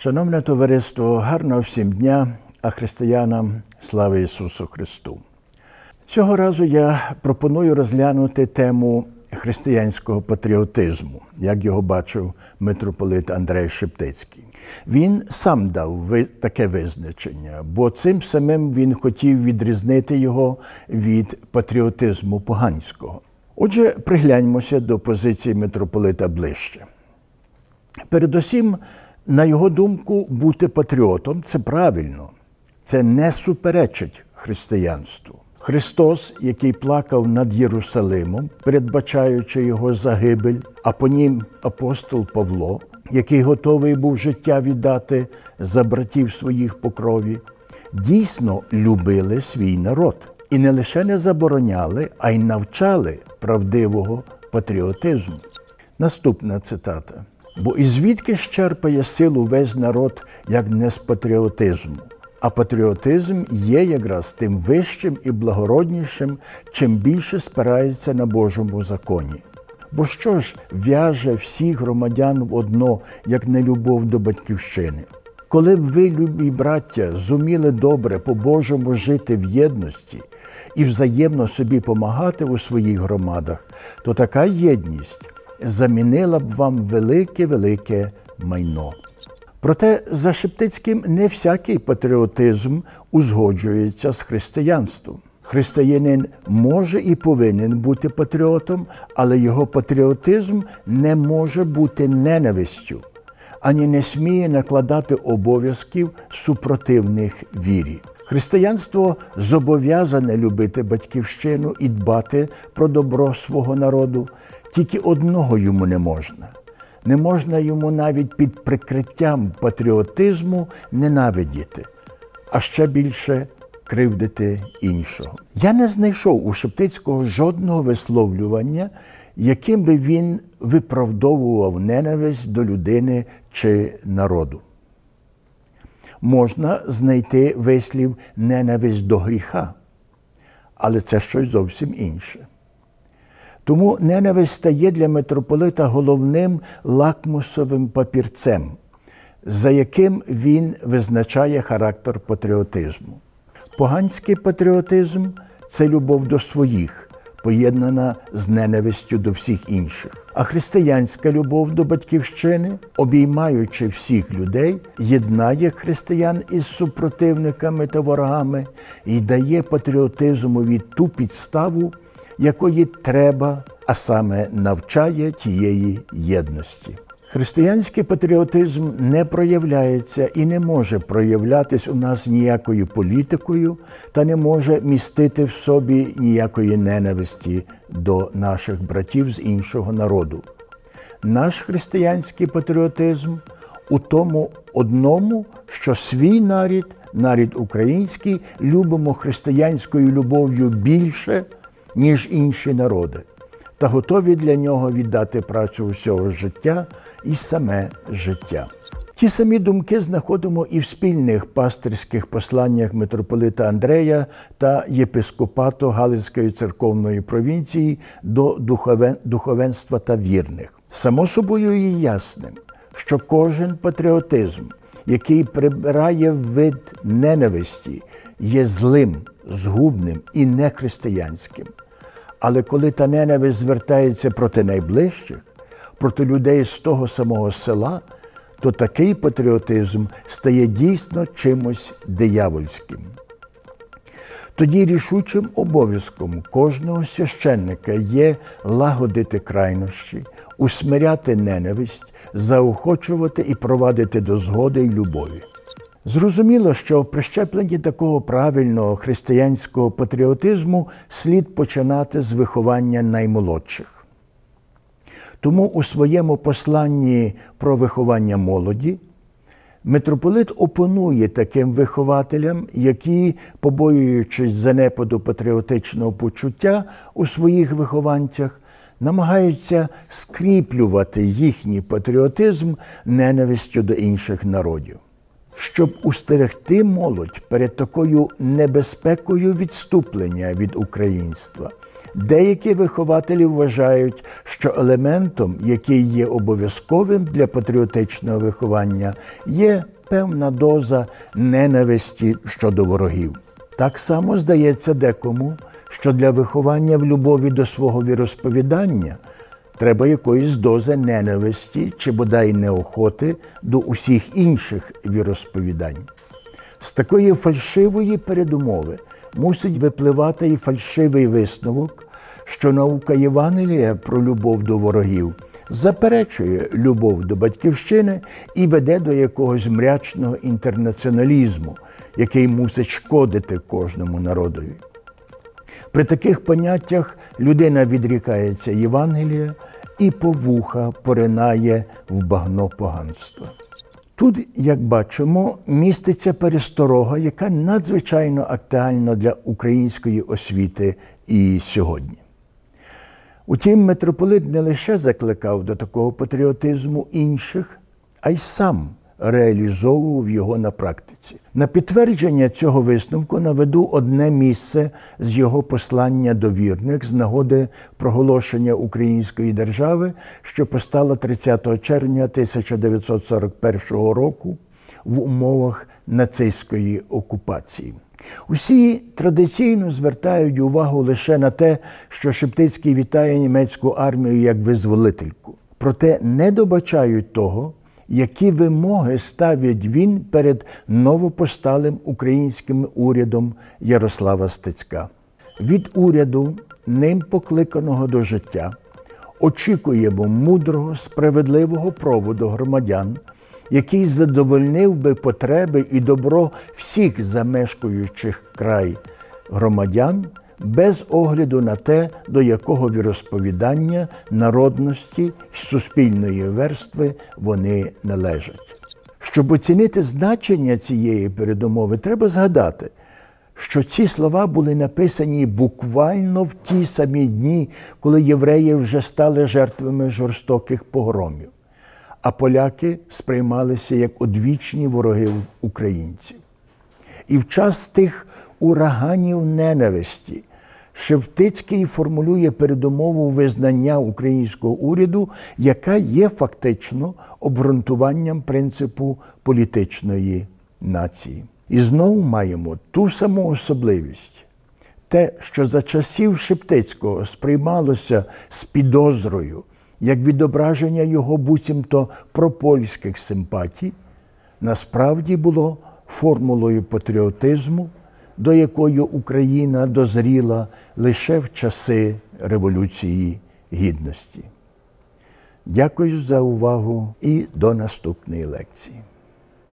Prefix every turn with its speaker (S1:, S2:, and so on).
S1: Шановне товариство, гарного всім дня, а християнам слава Ісусу Христу. Цього разу я пропоную розглянути тему християнського патріотизму, як його бачив митрополит Андрей Шептицький. Він сам дав таке визначення, бо цим самим він хотів відрізнити його від патріотизму поганського. Отже, пригляньмося до позиції митрополита ближче. Передусім, на його думку, бути патріотом – це правильно, це не суперечить християнству. Христос, який плакав над Єрусалимом, передбачаючи його загибель, а по нім апостол Павло, який готовий був життя віддати за братів своїх по крові, дійсно любили свій народ. І не лише не забороняли, а й навчали правдивого патріотизму. Наступна цитата. «Бо і звідки ж черпає силу весь народ, як не з патріотизму? А патріотизм є якраз тим вищим і благороднішим, чим більше спирається на Божому законі. Бо що ж в'яже всіх громадян в одно, як нелюбов до батьківщини? Коли б ви, любі браття, зуміли добре по-божому жити в єдності і взаємно собі помагати у своїх громадах, то така єдність замінила б вам велике-велике майно». Проте за Шептицьким не всякий патріотизм узгоджується з християнством. Християнин може і повинен бути патріотом, але його патріотизм не може бути ненавистю, ані не сміє накладати обов'язків супротивних вірі. Християнство зобов'язане любити батьківщину і дбати про добро свого народу, тільки одного йому не можна. Не можна йому навіть під прикриттям патріотизму ненавидіти, а ще більше кривдити іншого. Я не знайшов у Шептицького жодного висловлювання, яким би він виправдовував ненависть до людини чи народу. Можна знайти вислів «ненависть до гріха», але це щось зовсім інше. Тому ненависть стає для митрополита головним лакмусовим папірцем, за яким він визначає характер патріотизму. Поганський патріотизм – це любов до своїх, поєднана з ненавистю до всіх інших. А християнська любов до батьківщини, обіймаючи всіх людей, єднає християн із супротивниками та ворогами і дає патріотизмові ту підставу, якої треба, а саме навчає тієї єдності. Християнський патріотизм не проявляється і не може проявлятись у нас ніякою політикою та не може містити в собі ніякої ненависті до наших братів з іншого народу. Наш християнський патріотизм у тому одному, що свій народ український, любимо християнською любов'ю більше, ніж інші народи, та готові для нього віддати працю усього життя і саме життя. Ті самі думки знаходимо і в спільних пастирських посланнях митрополита Андрея та єпископату Галицької церковної провінції до духовенства та вірних. Само собою є ясним, що кожен патріотизм, який прибирає вид ненависті, є злим, згубним і нехристиянським. Але коли та ненависть звертається проти найближчих, проти людей з того самого села, то такий патріотизм стає дійсно чимось диявольським. Тоді рішучим обов'язком кожного священника є лагодити крайнощі, усмиряти ненависть, заохочувати і провадити до згоди й любові. Зрозуміло, що в прищепленні такого правильного християнського патріотизму слід починати з виховання наймолодших. Тому у своєму посланні про виховання молоді митрополит опонує таким вихователям, які, побоюючись занепаду патріотичного почуття у своїх вихованцях, намагаються скріплювати їхній патріотизм ненавистю до інших народів. щоб устерегти молодь перед такою небезпекою відступлення від українства. Деякі вихователі вважають, що елементом, який є обов'язковим для патріотичного виховання, є певна доза ненависті щодо ворогів. Так само здається декому, що для виховання в любові до свого віросповідання треба якоїсь дози ненависті чи бодай неохоти до усіх інших віросповідань. З такої фальшивої передумови мусить випливати і фальшивий висновок, що наука Євангелія про любов до ворогів заперечує любов до батьківщини і веде до якогось мрячного інтернаціоналізму, який мусить шкодити кожному народові. При таких поняттях людина відрікається Євангелія і по вуха поринає в багно поганства. Тут, як бачимо, міститься пересторога, яка надзвичайно актуальна для української освіти і сьогодні. Утім, митрополит не лише закликав до такого патріотизму інших, а й сам реалізовував його на практиці. На підтвердження цього висновку наведу одне місце з його послання до вірних з нагоди проголошення української держави, що постало 30 червня 1941 року в умовах нацистської окупації. Усі традиційно звертають увагу лише на те, що Шептицький вітає німецьку армію як визволительку. Проте не добачають того, які вимоги ставить він перед новопосталим українським урядом Ярослава Стецька. Від уряду, ним покликаного до життя, очікуємо мудрого, справедливого проводу громадян, який задовольнив би потреби і добро всіх замешкуючих край громадян, без огляду на те, до якого віросповідання, народності й суспільної верстви вони належать. Щоб оцінити значення цієї передумови, треба згадати, що ці слова були написані буквально в ті самі дні, коли євреї вже стали жертвами жорстоких погромів, а поляки сприймалися як одвічні вороги українців. І в час тих ураганів ненависті Шептицький формулює передумову визнання українського уряду, яка є фактично обґрунтуванням принципу політичної нації. І знову маємо ту саму особливість. Те, що за часів Шептицького сприймалося з підозрою, як відображення його буцімто пропольських симпатій, насправді було формулою патріотизму, до якої Україна дозріла лише в часи Революції Гідності. Дякую за увагу і до наступної лекції.